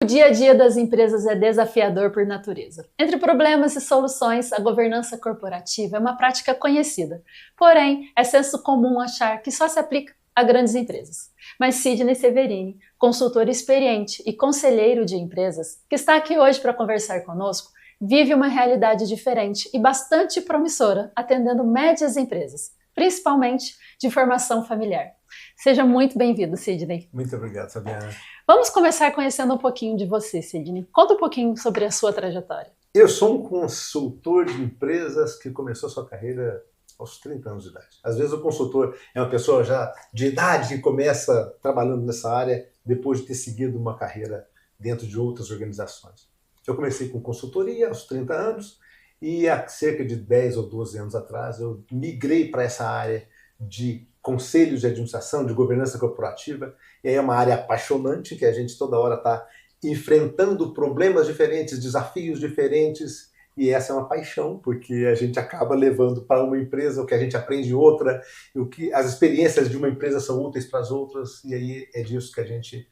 O dia a dia das empresas é desafiador por natureza. Entre problemas e soluções, a governança corporativa é uma prática conhecida. Porém, é senso comum achar que só se aplica a grandes empresas. Mas Sidney Severini, consultor experiente e conselheiro de empresas, que está aqui hoje para conversar conosco, vive uma realidade diferente e bastante promissora, atendendo médias empresas, principalmente de formação familiar. Seja muito bem-vindo, Sidney. Muito obrigado, Fabiana. Vamos começar conhecendo um pouquinho de você, Sidney. Conta um pouquinho sobre a sua trajetória. Eu sou um consultor de empresas que começou sua carreira aos 30 anos de idade. Às vezes o consultor é uma pessoa já de idade que começa trabalhando nessa área depois de ter seguido uma carreira dentro de outras organizações. Eu comecei com consultoria aos 30 anos e há cerca de 10 ou 12 anos atrás eu migrei para essa área de conselhos de administração, de governança corporativa, e aí é uma área apaixonante que a gente toda hora está enfrentando problemas diferentes, desafios diferentes, e essa é uma paixão, porque a gente acaba levando para uma empresa o que a gente aprende em outra, o que as experiências de uma empresa são úteis para as outras, e aí é disso que a gente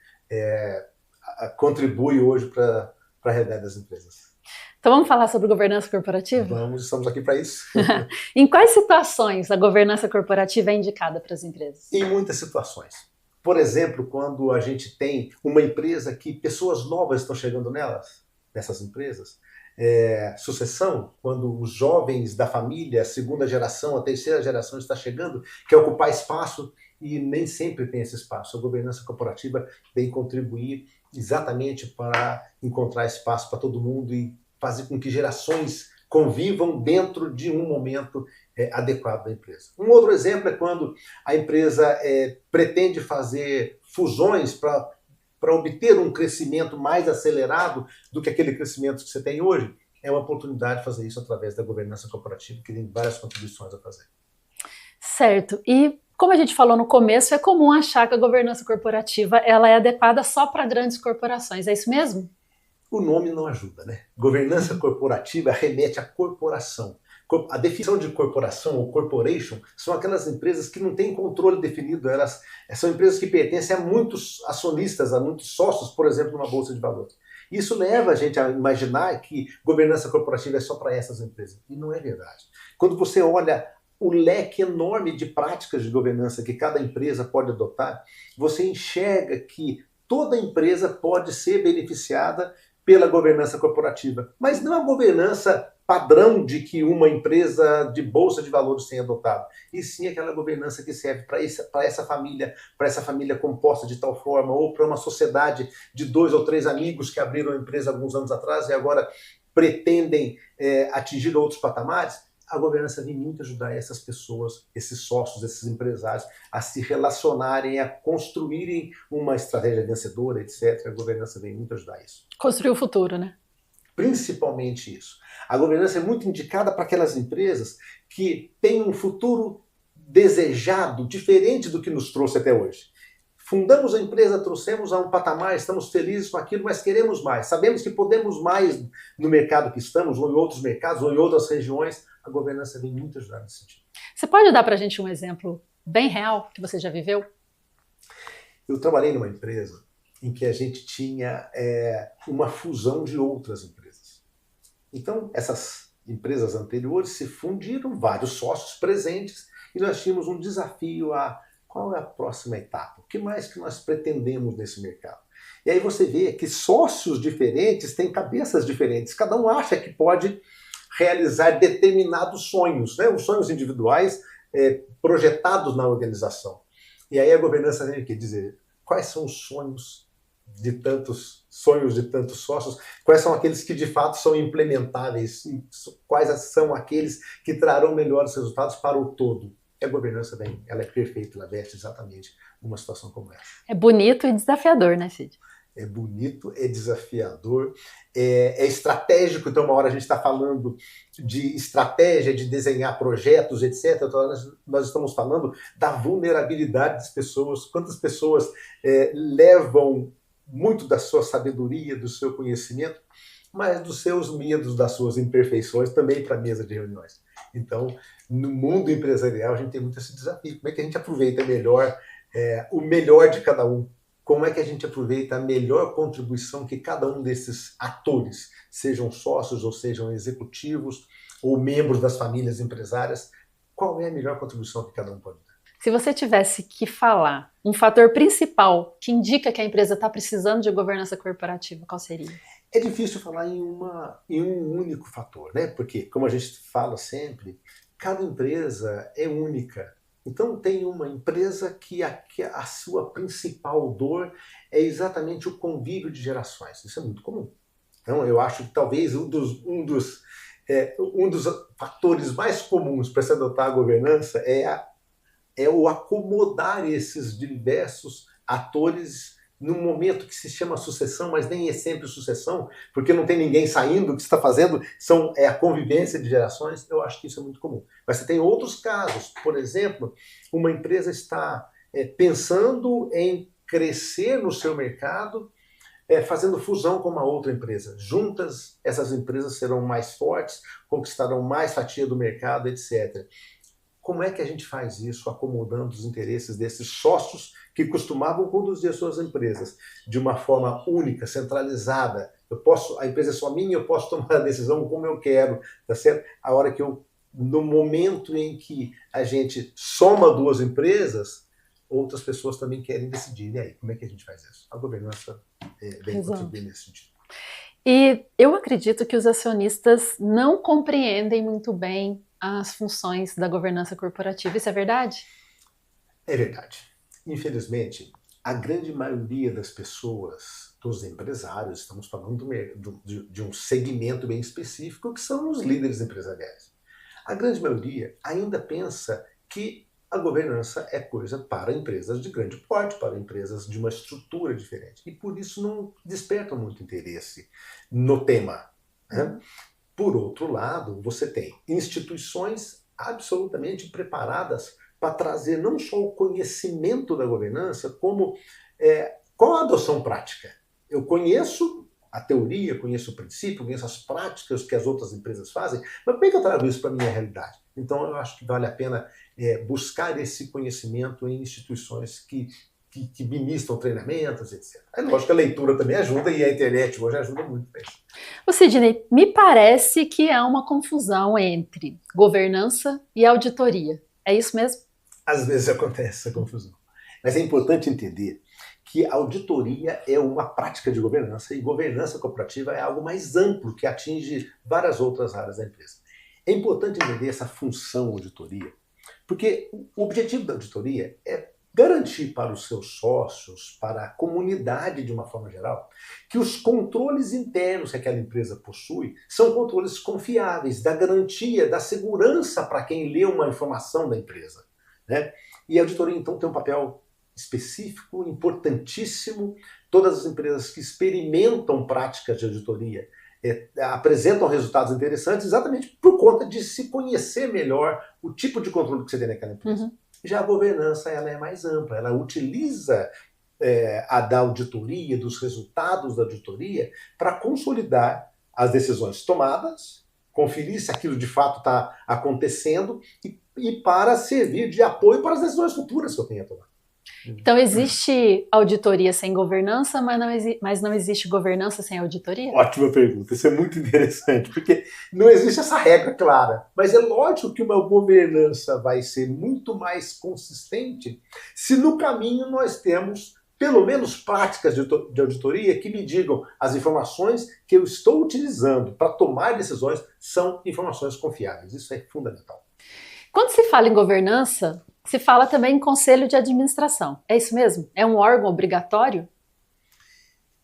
contribui hoje para a realidade das empresas. Então vamos falar sobre governança corporativa? Vamos, estamos aqui para isso. Em quais situações a governança corporativa é indicada para as empresas? Em muitas situações. Por exemplo, quando a gente tem uma empresa que pessoas novas estão chegando nessas empresas, sucessão, quando os jovens da família, a segunda geração, a terceira geração está chegando, quer ocupar espaço e nem sempre tem esse espaço. A governança corporativa vem contribuir exatamente para encontrar espaço para todo mundo e fazer com que gerações convivam dentro de um momento adequado da empresa. Um outro exemplo é quando a empresa pretende fazer fusões para obter um crescimento mais acelerado do que aquele crescimento que você tem hoje. É uma oportunidade de fazer isso através da governança corporativa, que tem várias contribuições a fazer. Certo. E como a gente falou no começo, é comum achar que a governança corporativa ela é adequada só para grandes corporações. É isso mesmo? O nome não ajuda, né? Governança corporativa remete à corporação. A definição de corporação ou corporation são aquelas empresas que não têm controle definido. Elas são empresas que pertencem a muitos acionistas, a muitos sócios, por exemplo, numa bolsa de valores. Isso leva a gente a imaginar que governança corporativa é só para essas empresas. E não é verdade. Quando você olha o leque enorme de práticas de governança que cada empresa pode adotar, você enxerga que toda empresa pode ser beneficiada pela governança corporativa, mas não a governança padrão de que uma empresa de bolsa de valores tem adotado, e sim aquela governança que serve para essa família composta de tal forma, ou para uma sociedade de 2 ou 3 amigos que abriram a empresa alguns anos atrás e agora pretendem atingir outros patamares. A governança vem muito ajudar essas pessoas, esses sócios, esses empresários a se relacionarem, a construírem uma estratégia vencedora, etc. A governança vem muito ajudar isso. Construir o futuro, né? Principalmente isso. A governança é muito indicada para aquelas empresas que têm um futuro desejado, diferente do que nos trouxe até hoje. Fundamos a empresa, trouxemos a um patamar, estamos felizes com aquilo, mas queremos mais. Sabemos que podemos mais no mercado que estamos, ou em outros mercados, ou em outras regiões. A governança vem muito ajudar nesse sentido. Você pode dar para a gente um exemplo bem real que você já viveu? Eu trabalhei numa empresa em que a gente tinha uma fusão de outras empresas. Então, essas empresas anteriores se fundiram, vários sócios presentes, e nós tínhamos um desafio qual é a próxima etapa? O que mais que nós pretendemos nesse mercado? E aí você vê que sócios diferentes têm cabeças diferentes. Cada um acha que pode realizar determinados sonhos, né? Os sonhos individuais projetados na organização. E aí a governança vem aqui dizer quais são os sonhos de tantos sócios, quais são aqueles que de fato são implementáveis, e quais são aqueles que trarão melhores resultados para o todo. E a governança ela é perfeita, ela veste exatamente uma situação como essa. É bonito e desafiador, né, Cid? É bonito, é desafiador, é estratégico. Então, uma hora a gente está falando de estratégia, de desenhar projetos, etc. Então, nós estamos falando da vulnerabilidade das pessoas. Quantas pessoas levam muito da sua sabedoria, do seu conhecimento, mas dos seus medos, das suas imperfeições também para a mesa de reuniões. Então, no mundo empresarial, a gente tem muito esse desafio. Como é que a gente aproveita melhor o melhor de cada um como é que a gente aproveita a melhor contribuição que cada um desses atores, sejam sócios ou sejam executivos ou membros das famílias empresárias, qual é a melhor contribuição que cada um pode dar? Se você tivesse que falar um fator principal que indica que a empresa está precisando de governança corporativa, qual seria? É difícil falar em um único fator, né? Porque, como a gente fala sempre, cada empresa é única. Então, tem uma empresa que a sua principal dor é exatamente o convívio de gerações. Isso é muito comum. Então, eu acho que talvez um dos fatores mais comuns para se adotar a governança é o acomodar esses diversos atores num momento que se chama sucessão, mas nem é sempre sucessão, porque não tem ninguém saindo, o que você está fazendo é a convivência de gerações. Eu acho que isso é muito comum. Mas você tem outros casos, por exemplo, uma empresa está pensando em crescer no seu mercado, fazendo fusão com uma outra empresa. Juntas, essas empresas serão mais fortes, conquistarão mais fatia do mercado, etc. Como é que a gente faz isso acomodando os interesses desses sócios que costumavam conduzir as suas empresas de uma forma única, centralizada? A empresa é só minha, eu posso tomar a decisão como eu quero, tá certo? No momento em que a gente soma duas empresas, outras pessoas também querem decidir. E aí, como é que a gente faz isso? A governança vem contribuir nesse sentido. E eu acredito que os acionistas não compreendem muito bem as funções da governança corporativa. Isso é verdade? É verdade. Infelizmente, a grande maioria das pessoas, dos empresários, estamos falando de um segmento bem específico, que são os líderes empresariais. A grande maioria ainda pensa que a governança é coisa para empresas de grande porte, para empresas de uma estrutura diferente. E por isso não despertam muito interesse no tema, né? Por outro lado, você tem instituições absolutamente preparadas para trazer não só o conhecimento da governança, como qual a adoção prática. Eu conheço a teoria, conheço o princípio, conheço as práticas que as outras empresas fazem, mas como é que eu trago isso para a minha realidade? Então, eu acho que vale a pena buscar esse conhecimento em instituições que ministram treinamentos, etc. É lógico que a leitura também ajuda e a internet hoje ajuda muito para isso. Ô Sidney, me parece que há uma confusão entre governança e auditoria. É isso mesmo? Às vezes acontece essa confusão. Mas é importante entender que a auditoria é uma prática de governança e governança corporativa é algo mais amplo que atinge várias outras áreas da empresa. É importante entender essa função auditoria, porque o objetivo da auditoria é garantir para os seus sócios, para a comunidade de uma forma geral, que os controles internos que aquela empresa possui são controles confiáveis, da garantia, da segurança para quem lê uma informação da empresa, né? E a auditoria, então, tem um papel específico, importantíssimo. Todas as empresas que experimentam práticas de auditoria apresentam resultados interessantes exatamente por conta de se conhecer melhor o tipo de controle que você tem naquela empresa. Uhum. Já a governança ela é mais ampla, ela utiliza a da auditoria, dos resultados da auditoria, para consolidar as decisões tomadas, conferir se aquilo de fato está acontecendo e para servir de apoio para as decisões futuras que eu tenho a tomar. Então existe auditoria sem governança, mas não existe governança sem auditoria? Ótima pergunta, isso é muito interessante, porque não existe essa regra clara, mas é lógico que uma governança vai ser muito mais consistente se no caminho nós temos pelo menos práticas de auditoria que me digam as informações que eu estou utilizando para tomar decisões são informações confiáveis. Isso é fundamental. Quando se fala em governança, se fala também em conselho de administração. É isso mesmo? É um órgão obrigatório?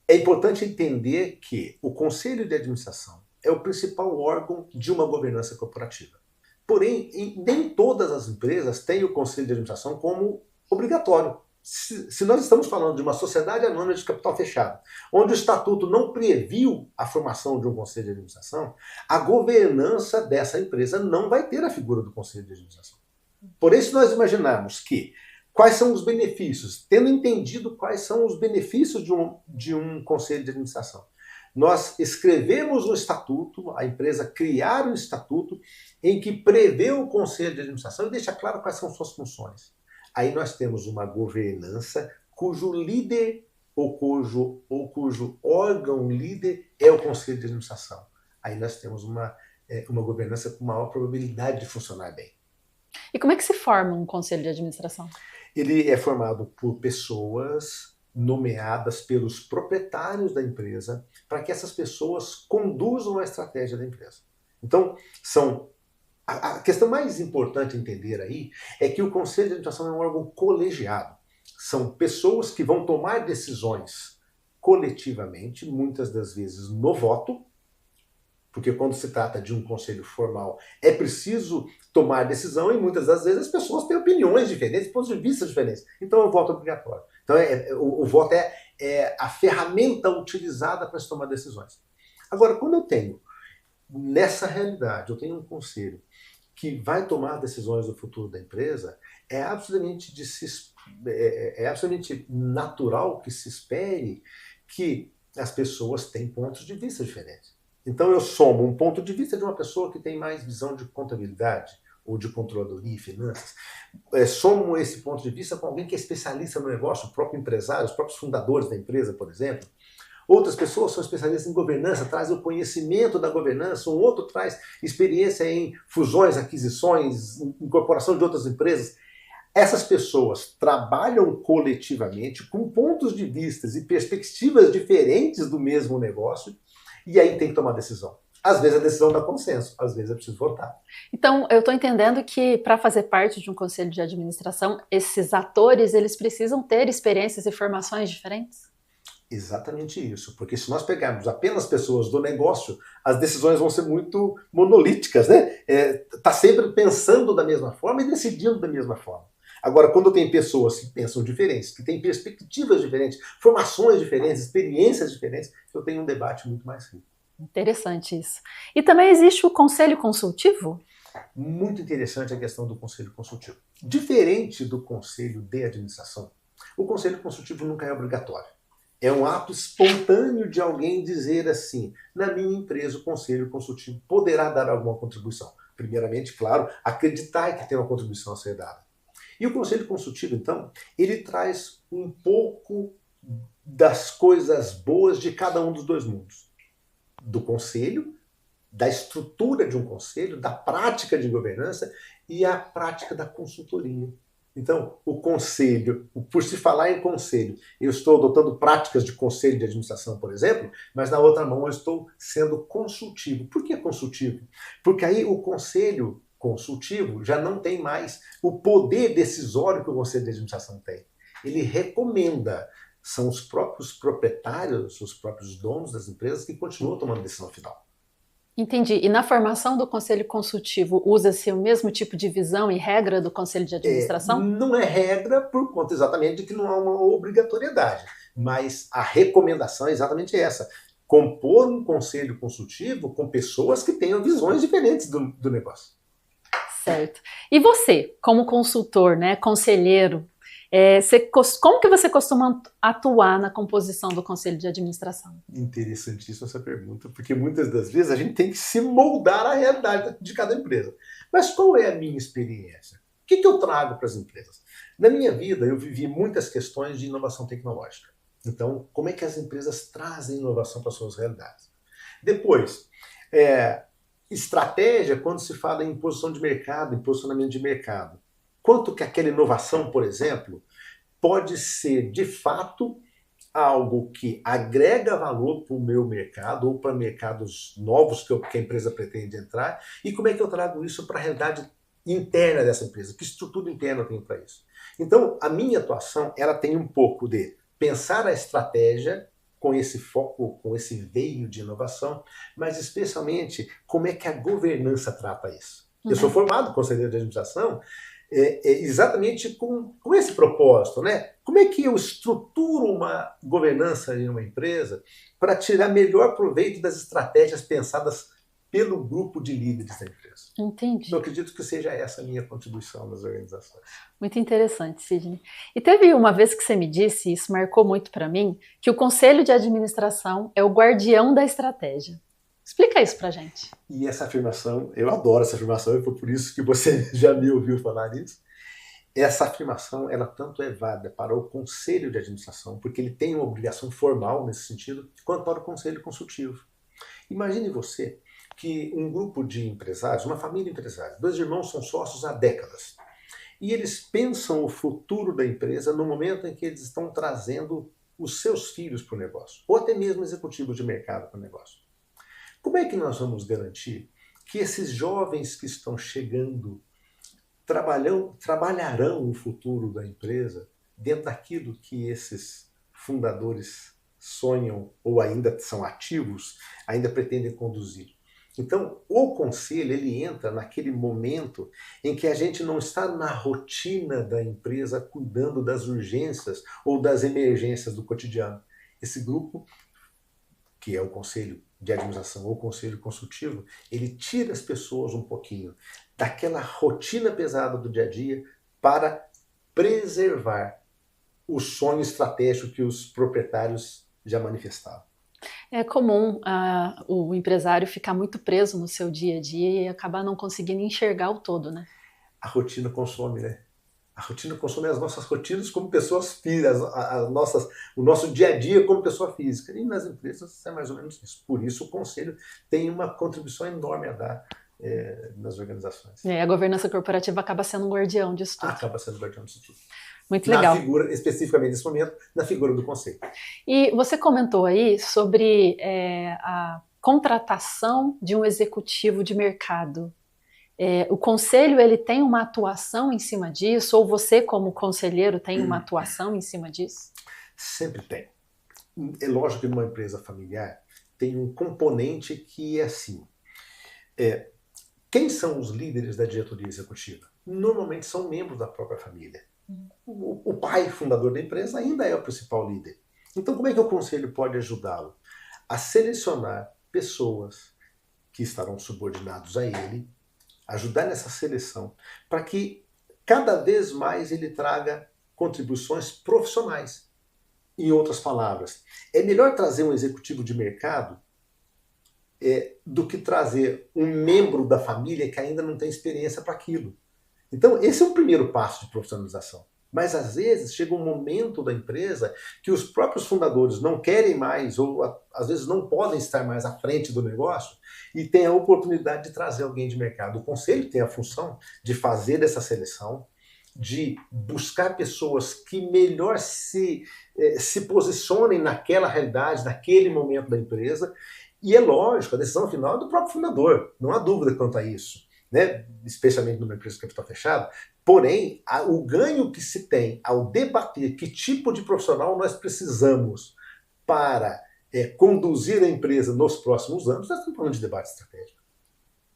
É importante entender que o conselho de administração é o principal órgão de uma governança corporativa. Porém, nem todas as empresas têm o conselho de administração como obrigatório. Se nós estamos falando de uma sociedade anônima de capital fechado, onde o estatuto não previu a formação de um conselho de administração, a governança dessa empresa não vai ter a figura do conselho de administração. Por isso nós imaginamos que quais são os benefícios, tendo entendido quais são os benefícios de um conselho de administração, nós escrevemos um estatuto, a empresa criar um estatuto em que prevê o conselho de administração e deixa claro quais são suas funções. Aí nós temos uma governança cujo líder ou cujo órgão líder é o conselho de administração. Aí nós temos uma governança com maior probabilidade de funcionar bem. E como é que se forma um conselho de administração? Ele é formado por pessoas nomeadas pelos proprietários da empresa para que essas pessoas conduzam a estratégia da empresa. Então, a questão mais importante a entender aí é que o Conselho de Administração é um órgão colegiado. São pessoas que vão tomar decisões coletivamente, muitas das vezes no voto, porque quando se trata de um conselho formal é preciso tomar decisão e muitas das vezes as pessoas têm opiniões diferentes, pontos de vista diferentes. Então é um voto obrigatório. Então o voto é a ferramenta utilizada para se tomar decisões. Agora, quando eu tenho, nessa realidade, eu tenho um conselho que vai tomar decisões do futuro da empresa, é absolutamente natural que se espere que as pessoas têm pontos de vista diferentes. Então eu somo um ponto de vista de uma pessoa que tem mais visão de contabilidade ou de controladoria e finanças, somo esse ponto de vista com alguém que é especialista no negócio, o próprio empresário, os próprios fundadores da empresa, por exemplo. Outras pessoas são especialistas em governança, trazem o conhecimento da governança, um outro traz experiência em fusões, aquisições, incorporação de outras empresas. Essas pessoas trabalham coletivamente com pontos de vista e perspectivas diferentes do mesmo negócio e aí tem que tomar decisão. Às vezes a decisão dá consenso, às vezes é preciso votar. Então, eu estou entendendo que para fazer parte de um conselho de administração, esses atores eles precisam ter experiências e formações diferentes? Exatamente isso, porque se nós pegarmos apenas pessoas do negócio, as decisões vão ser muito monolíticas, né? Tá sempre pensando da mesma forma e decidindo da mesma forma. Agora, quando tem pessoas que pensam diferentes, que têm perspectivas diferentes, formações diferentes, experiências diferentes, eu tenho um debate muito mais rico. Interessante isso. E também existe o conselho consultivo? Muito interessante a questão do conselho consultivo. Diferente do conselho de administração, o conselho consultivo nunca é obrigatório. É um ato espontâneo de alguém dizer assim, na minha empresa o conselho consultivo poderá dar alguma contribuição. Primeiramente, claro, acreditar que tem uma contribuição a ser dada. E o conselho consultivo, então, ele traz um pouco das coisas boas de cada um dos dois mundos. Do conselho, da estrutura de um conselho, da prática de governança e a prática da consultoria. Então, o conselho, por se falar em conselho, eu estou adotando práticas de conselho de administração, por exemplo, mas na outra mão eu estou sendo consultivo. Por que consultivo? Porque aí o conselho consultivo já não tem mais o poder decisório que o conselho de administração tem. Ele recomenda. São os próprios proprietários, os próprios donos das empresas que continuam tomando a decisão final. Entendi. E na formação do conselho consultivo, usa-se o mesmo tipo de visão e regra do conselho de administração? Não é regra por conta exatamente de que não há uma obrigatoriedade, mas a recomendação é exatamente essa. Compor um conselho consultivo com pessoas que tenham visões diferentes do negócio. Certo. E você, como consultor, né, conselheiro, como que você costuma atuar na composição do conselho de administração? Interessantíssima essa pergunta, porque muitas das vezes a gente tem que se moldar à realidade de cada empresa. Mas qual é a minha experiência? O que eu trago para as empresas? Na minha vida, eu vivi muitas questões de inovação tecnológica. Então, como é que as empresas trazem inovação para as suas realidades? Depois, estratégia quando se fala em posição de mercado, em posicionamento de mercado. Quanto que aquela inovação, por exemplo, pode ser, de fato, algo que agrega valor para o meu mercado ou para mercados novos que a empresa pretende entrar, e como é que eu trago isso para a realidade interna dessa empresa? Que estrutura interna eu tenho para isso? Então, a minha atuação, ela tem um pouco de pensar a estratégia com esse foco, com esse veio de inovação, mas especialmente como é que a governança trata isso. Eu sou formado conselheiro de administração, exatamente com esse propósito, né? Como é que eu estruturo uma governança em uma empresa para tirar melhor proveito das estratégias pensadas pelo grupo de líderes da empresa? Entendi. Eu acredito que seja essa a minha contribuição nas organizações. Muito interessante, Sidney. E teve uma vez que você me disse, e isso marcou muito para mim, que o conselho de administração é o guardião da estratégia. Explica isso pra gente. E essa afirmação, eu adoro essa afirmação, e foi por isso que você já me ouviu falar isso. Essa afirmação, ela tanto é válida para o conselho de administração, porque ele tem uma obrigação formal nesse sentido, quanto para o conselho consultivo. Imagine você que um grupo de empresários, uma família empresária, dois irmãos são sócios há décadas, e eles pensam o futuro da empresa no momento em que eles estão trazendo os seus filhos para o negócio, ou até mesmo executivos de mercado para o negócio. Como é que nós vamos garantir que esses jovens que estão chegando trabalharão o futuro da empresa dentro daquilo que esses fundadores sonham ou ainda são ativos, ainda pretendem conduzir? Então, o conselho, ele entra naquele momento em que a gente não está na rotina da empresa cuidando das urgências ou das emergências do cotidiano. Esse grupo, que é o conselho de administração ou conselho consultivo, ele tira as pessoas um pouquinho daquela rotina pesada do dia a dia para preservar o sonho estratégico que os proprietários já manifestavam. É comum o empresário ficar muito preso no seu dia a dia e acabar não conseguindo enxergar o todo, né? A rotina consome, né? A rotina consome as nossas rotinas como pessoas físicas, o nosso dia a dia como pessoa física. E nas empresas é mais ou menos isso. Por isso o conselho tem uma contribuição enorme a dar nas organizações. A governança corporativa acaba sendo um guardião disso tudo. Acaba sendo guardião disso tudo. Muito legal. Na figura, especificamente nesse momento, na figura do conselho. E você comentou aí sobre a contratação de um executivo de mercado. O conselho, ele tem uma atuação em cima disso? Ou você, como conselheiro, tem uma atuação em cima disso? Sempre tem. É lógico que numa empresa familiar tem um componente que é assim. Quem são os líderes da diretoria executiva? Normalmente são membros da própria família. O pai fundador da empresa ainda é o principal líder. Então, como é que o conselho pode ajudá-lo? A selecionar pessoas que estarão subordinados a ele, ajudar nessa seleção, para que cada vez mais ele traga contribuições profissionais. Em outras palavras, é melhor trazer um executivo de mercado do que trazer um membro da família que ainda não tem experiência para aquilo. Então, esse é o primeiro passo de profissionalização. Mas, às vezes, chega um momento da empresa que os próprios fundadores não querem mais, ou às vezes não podem estar mais à frente do negócio, e tem a oportunidade de trazer alguém de mercado. O conselho tem a função de fazer essa seleção, de buscar pessoas que melhor se posicionem naquela realidade, naquele momento da empresa. E é lógico, a decisão final é do próprio fundador, não há dúvida quanto a isso, né? Especialmente numa empresa de capital fechado. Porém, o ganho que se tem ao debater que tipo de profissional nós precisamos para conduzir a empresa nos próximos anos, nós estamos falando de debate estratégico,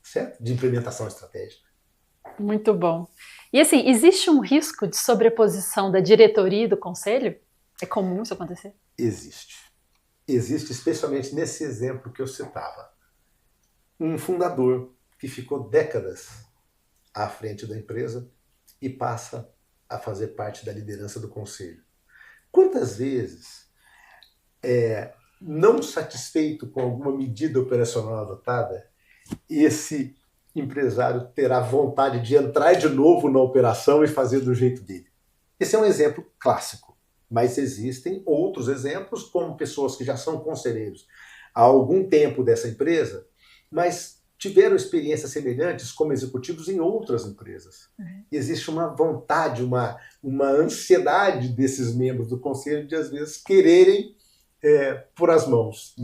certo? De implementação estratégica. Muito bom. E assim, existe um risco de sobreposição da diretoria e do conselho? É comum isso acontecer? Existe. Existe, especialmente nesse exemplo que eu citava. Um fundador que ficou décadas à frente da empresa e passa a fazer parte da liderança do conselho. Quantas vezes, não satisfeito com alguma medida operacional adotada, esse empresário terá vontade de entrar de novo na operação e fazer do jeito dele? Esse é um exemplo clássico, mas existem outros exemplos, como pessoas que já são conselheiros há algum tempo dessa empresa, mas tiveram experiências semelhantes como executivos em outras empresas. Existe uma vontade, uma ansiedade desses membros do conselho de, às vezes, quererem pôr as mãos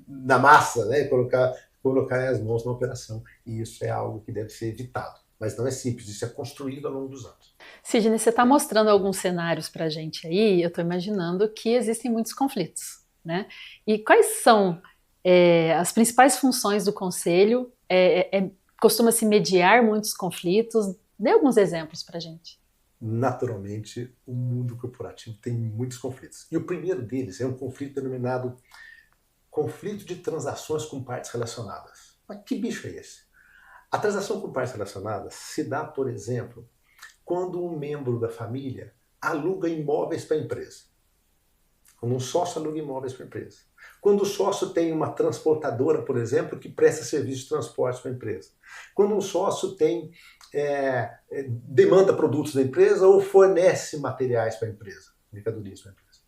na massa, né? Colocar as mãos na operação. E isso é algo que deve ser evitado. Mas não é simples, isso é construído ao longo dos anos. Sidney, você está mostrando alguns cenários para a gente aí, eu estou imaginando que existem muitos conflitos, né? E quais são as principais funções do conselho? Costuma-se mediar muitos conflitos? Dê alguns exemplos para a gente. Naturalmente, o mundo corporativo tem muitos conflitos. E o primeiro deles é um conflito denominado conflito de transações com partes relacionadas. Mas que bicho é esse? A transação com partes relacionadas se dá, por exemplo, quando um membro da família aluga imóveis para a empresa. Quando um sócio aluga imóveis para a empresa. Quando o sócio tem uma transportadora, por exemplo, que presta serviço de transporte para a empresa. Quando um sócio tem demanda produtos da empresa ou fornece materiais para a empresa, mercadorias para a empresa.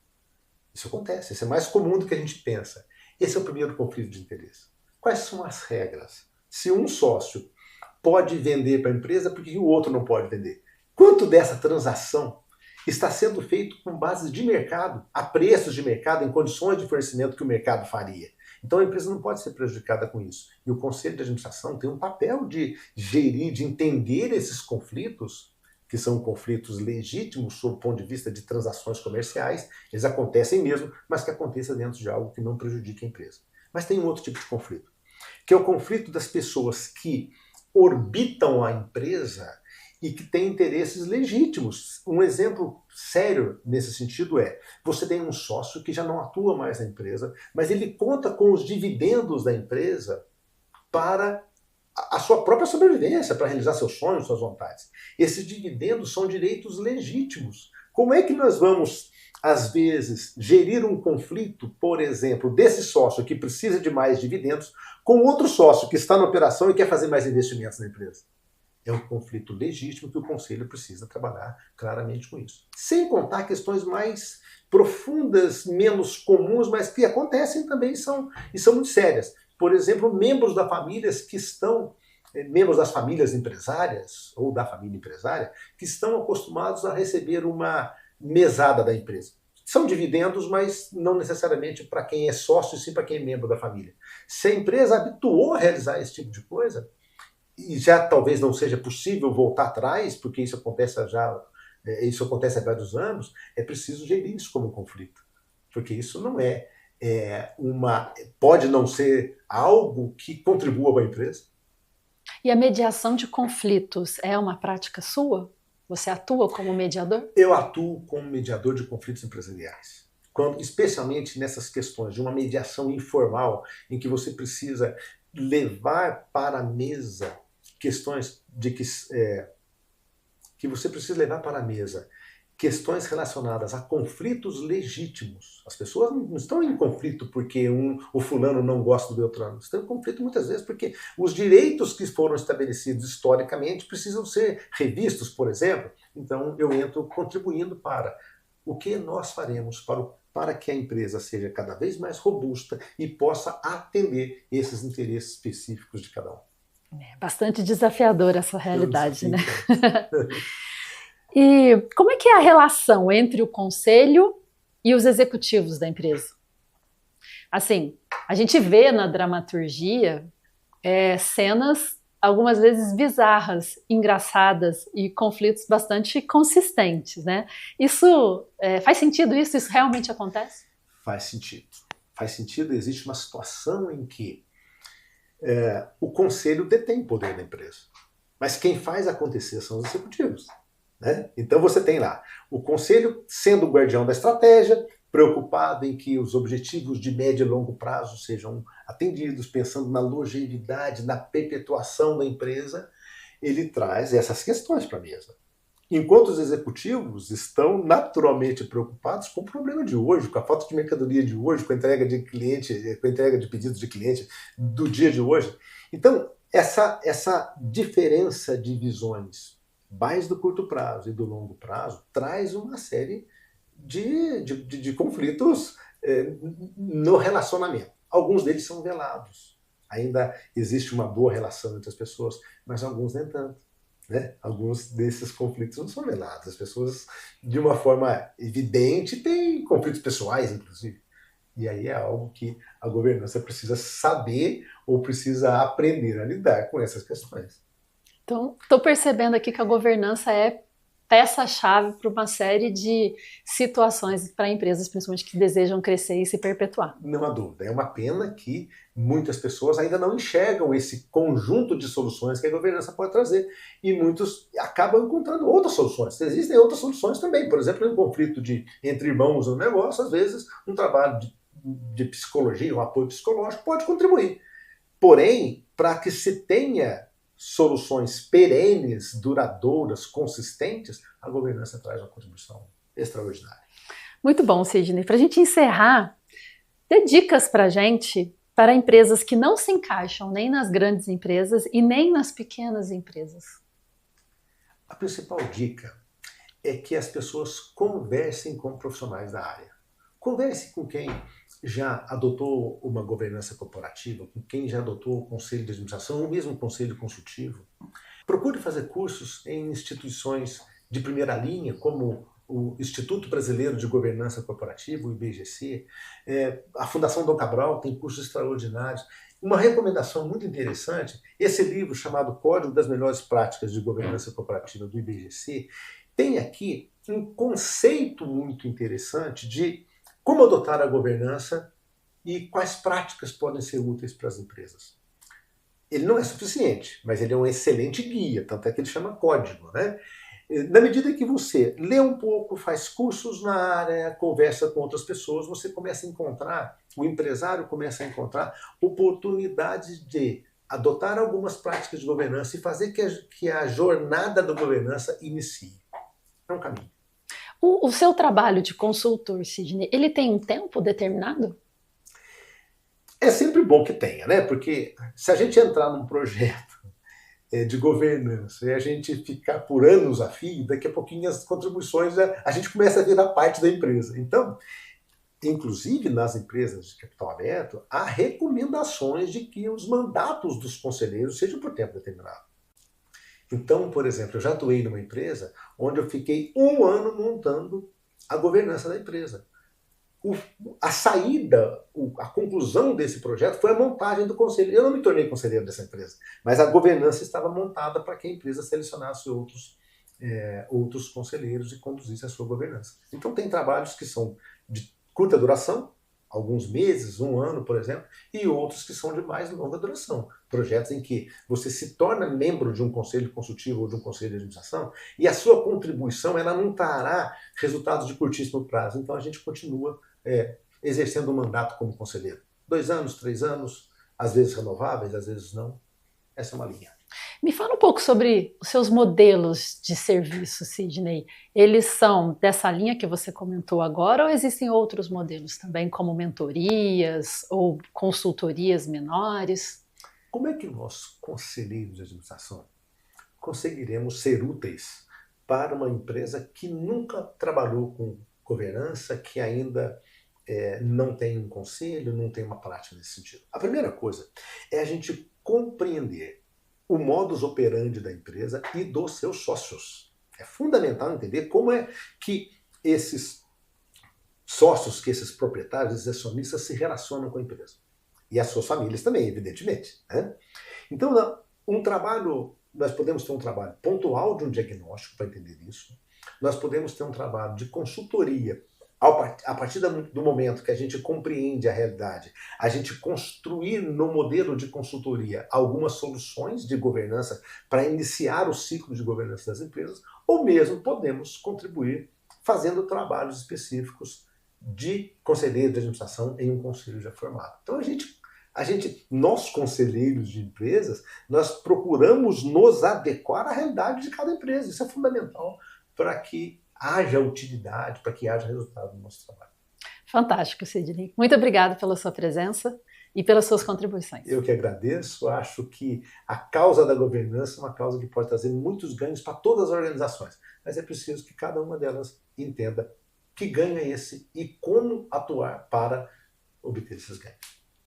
Isso acontece, isso é mais comum do que a gente pensa. Esse é o primeiro conflito de interesse. Quais são as regras? Se um sócio pode vender para a empresa, por que o outro não pode vender? Quanto dessa transação está sendo feito com base de mercado, a preços de mercado, em condições de fornecimento que o mercado faria? Então a empresa não pode ser prejudicada com isso. E o Conselho de Administração tem um papel de gerir, de entender esses conflitos, que são conflitos legítimos sob o ponto de vista de transações comerciais. Eles acontecem mesmo, mas que aconteça dentro de algo que não prejudique a empresa. Mas tem um outro tipo de conflito, que é o conflito das pessoas que orbitam a empresa e que têm interesses legítimos. Um exemplo sério nesse sentido é, você tem um sócio que já não atua mais na empresa, mas ele conta com os dividendos da empresa para a sua própria sobrevivência, para realizar seus sonhos, suas vontades. Esses dividendos são direitos legítimos. Como é que nós vamos, às vezes, gerir um conflito, por exemplo, desse sócio que precisa de mais dividendos, com outro sócio que está na operação e quer fazer mais investimentos na empresa? É um conflito legítimo que o Conselho precisa trabalhar claramente com isso. Sem contar questões mais profundas, menos comuns, mas que acontecem também e são muito sérias. Por exemplo, membros da família que estão, membros das famílias empresárias ou da família empresária, que estão acostumados a receber uma mesada da empresa. São dividendos, mas não necessariamente para quem é sócio, sim para quem é membro da família. Se a empresa habituou a realizar esse tipo de coisa, e já talvez não seja possível voltar atrás, porque isso acontece há vários anos, é preciso gerir isso como um conflito. Porque isso não pode não ser algo que contribua para a empresa. E a mediação de conflitos é uma prática sua? Você atua como mediador? Eu atuo como mediador de conflitos empresariais. Especialmente nessas questões de uma mediação informal, em que você precisa levar para a mesa questões que você precisa levar para a mesa questões relacionadas a conflitos legítimos. As pessoas não estão em conflito porque o fulano não gosta do Beltrano. Estão em conflito muitas vezes porque os direitos que foram estabelecidos historicamente precisam ser revistos, por exemplo. Então eu entro contribuindo para o que nós faremos para que a empresa seja cada vez mais robusta e possa atender esses interesses específicos de cada um. É bastante desafiadora essa realidade, né? E como é que é a relação entre o conselho e os executivos da empresa? Assim, a gente vê na dramaturgia cenas algumas vezes bizarras, engraçadas e conflitos bastante consistentes, né? Isso faz sentido isso? Isso realmente acontece? Faz sentido. Faz sentido. Existe uma situação em que o conselho detém poder da empresa, mas quem faz acontecer são os executivos. Né? Então você tem lá o conselho sendo o guardião da estratégia, preocupado em que os objetivos de médio e longo prazo sejam atendidos, pensando na longevidade, na perpetuação da empresa, ele traz essas questões para a mesa. Enquanto os executivos estão naturalmente preocupados com o problema de hoje, com a falta de mercadoria de hoje, com a entrega de cliente, com a entrega de pedidos de cliente do dia de hoje. Então, essa diferença de visões mais do curto prazo e do longo prazo traz uma série de conflitos no relacionamento. Alguns deles são velados. Ainda existe uma boa relação entre as pessoas, mas alguns nem tanto. Né? Alguns desses conflitos não são velados. As pessoas, de uma forma evidente, têm conflitos pessoais, inclusive. E aí é algo que a governança precisa saber ou precisa aprender a lidar com essas questões. Então, estou percebendo aqui que a governança é peça-chave para uma série de situações para empresas, principalmente que desejam crescer e se perpetuar. Não há dúvida. É uma pena que muitas pessoas ainda não enxergam esse conjunto de soluções que a governança pode trazer. E muitos acabam encontrando outras soluções. Existem outras soluções também. Por exemplo, em um conflito entre irmãos no negócio, às vezes um trabalho de psicologia, um apoio psicológico pode contribuir. Porém, para que se tenha soluções perenes, duradouras, consistentes, a governança traz uma contribuição extraordinária. Muito bom, Sidney. Para a gente encerrar, dê dicas para a gente para empresas que não se encaixam nem nas grandes empresas e nem nas pequenas empresas. A principal dica é que as pessoas conversem com profissionais da área. Converse com quem já adotou uma governança corporativa, com quem já adotou o conselho de administração ou mesmo o conselho consultivo. Procure fazer cursos em instituições de primeira linha, como o Instituto Brasileiro de Governança Corporativa, o IBGC. A Fundação Dom Cabral tem cursos extraordinários. Uma recomendação muito interessante, esse livro chamado Código das Melhores Práticas de Governança Corporativa do IBGC, tem aqui um conceito muito interessante de como adotar a governança e quais práticas podem ser úteis para as empresas. Ele não é suficiente, mas ele é um excelente guia, tanto é que ele chama código, né? Na medida que você lê um pouco, faz cursos na área, conversa com outras pessoas, você começa a encontrar, o empresário começa a encontrar oportunidades de adotar algumas práticas de governança e fazer que a jornada da governança inicie. É um caminho. O seu trabalho de consultor, Sidney, ele tem um tempo determinado? É sempre bom que tenha, né? Porque se a gente entrar num projeto de governança e a gente ficar por anos a fio, daqui a pouquinho as contribuições, a gente começa a virar parte da empresa. Então, inclusive nas empresas de capital aberto, há recomendações de que os mandatos dos conselheiros sejam por tempo determinado. Então, por exemplo, eu já atuei numa empresa onde eu fiquei 1 ano montando a governança da empresa. A saída, a conclusão desse projeto foi a montagem do conselho. Eu não me tornei conselheiro dessa empresa, mas a governança estava montada para que a empresa selecionasse outros conselheiros e conduzisse a sua governança. Então tem trabalhos que são de curta duração, alguns meses, 1 ano, por exemplo, e outros que são de mais longa duração. Projetos em que você se torna membro de um conselho consultivo ou de um conselho de administração e a sua contribuição ela não trará resultados de curtíssimo prazo. Então a gente continua exercendo o mandato como conselheiro. 2 anos, 3 anos, às vezes renováveis, às vezes não. Essa é uma linha. Me fala um pouco sobre os seus modelos de serviço, Sidney. Eles são dessa linha que você comentou agora ou existem outros modelos também, como mentorias ou consultorias menores? Como é que nós, conselheiros de administração, conseguiremos ser úteis para uma empresa que nunca trabalhou com governança, que ainda não tem um conselho, não tem uma prática nesse sentido? A primeira coisa é a gente compreender o modus operandi da empresa e dos seus sócios. É fundamental entender como é que esses sócios, que esses proprietários, esses acionistas se relacionam com a empresa. E as suas famílias também, evidentemente, né? Então, nós podemos ter um trabalho pontual de um diagnóstico para entender isso. Nós podemos ter um trabalho de consultoria a partir do momento que a gente compreende a realidade, a gente construir no modelo de consultoria algumas soluções de governança para iniciar o ciclo de governança das empresas, ou mesmo podemos contribuir fazendo trabalhos específicos de conselheiro de administração em um conselho já formado. Então nós conselheiros de empresas, nós procuramos nos adequar à realidade de cada empresa. Isso é fundamental para que haja utilidade, para que haja resultado no nosso trabalho. Fantástico, Sidney. Muito obrigado pela sua presença e pelas suas contribuições. Eu que agradeço. Acho que a causa da governança é uma causa que pode trazer muitos ganhos para todas as organizações, mas é preciso que cada uma delas entenda que ganho é esse e como atuar para obter esses ganhos.